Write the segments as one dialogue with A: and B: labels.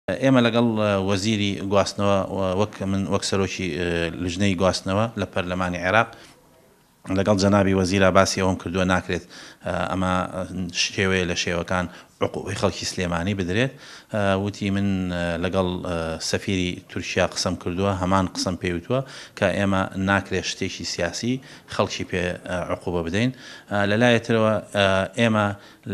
A: ئێمە لەگەڵ وەزیری گواستنەوە وەک سەرۆکی لژنەی گواستنەوە لە پەرلەمانی عێراق لەگەڵ جەنابی وەزیرا باسی ئەوم کردووە ناکرێت ئەمە شێوەیە لە شێوەکان عقوبەی خەڵکی سلێمانی بدرێت وتی من لەگەڵ سەفیری تورکیا قسەم کردووە هەمان قسەم پێوتووە کە ئێمە ناکرێت شتێکی سیاسی خەڵکی پێ عقوبە بدەین لەلایەترەوە ئێمە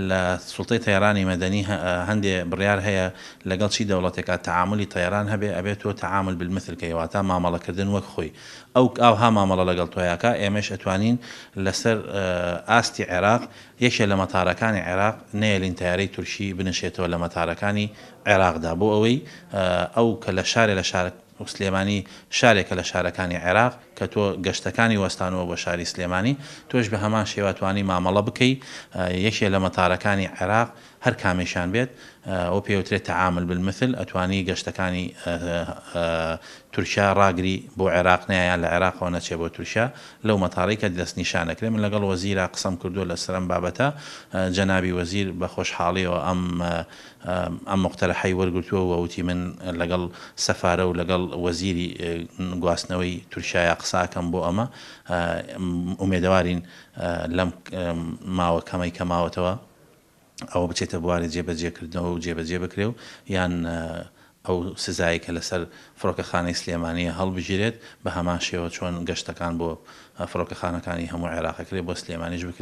A: لە سوڵتەی تەیارانی مەدەنی هەندێ بڕیار هەیە لەگەڵ چی دەوڵەتێکە تەعاملی تەیاران هەبێ ئەبێتەوە تەعامل بالمثل کەیواتە مامەڵەکردن وەک خۆی ئەوها مامەڵە لەگەڵ تۆیاکە ئێمەش ئەتوانین لەسەر ئاستی عێراق یەکێ لە مەتارەکانی عێراق نێلین تەیارەی تورکی بنشێتەوە لە مەتارەکانی عێراقدا بۆ ئەوەی ئەو کە لە شارێ لە شارە سلێمانی شارێکە لە شارەکانی عێراق کە تۆ گەشتەکانی وەستانەوە بۆ شاری سلێمانی تۆش بە هەمان شێواتوانی مامەڵە بکەی یەکێ لە مەتارەکانی عێراق هەر کامێشان بێت ئەو پێوترێت تەعامل بالمثل ئەتوانی گەشتەکانی تورکیا ڕاگری بۆ عێراق نیان لە عێراقەوە نەچێ بۆ تورکیا لەو مەتاڕی کە دەست نیشانەکرێ من لەگەڵ وەزیرا قسەم کردووە لە سەرم بابەتە جەنابی وەزیر بە خۆشحاڵیەوە ئەم مقتەرەحەی وەرگرتووە ووتی من لەگەڵ سەفارە و لەگەڵ وەزیری گواستنەوەی تورکیایا قساکەم بۆ ئەمە ئومێدەوارین لەم ماوە کەمەی کە ماوەتەوە ئەوە بچێتە بواری جێبەجێکردنەوە و جێبەجێ بکرێ و یان ئەو سزایی کە لەسەر فڕۆکەخانەی سلێمانیە هەڵبژێرێت بە هەمان شێوە چۆن گەشتەکان بۆ فڕۆکەخانەکانی هەموو عێراقەکرێ بۆ سلێمانیش بکرێت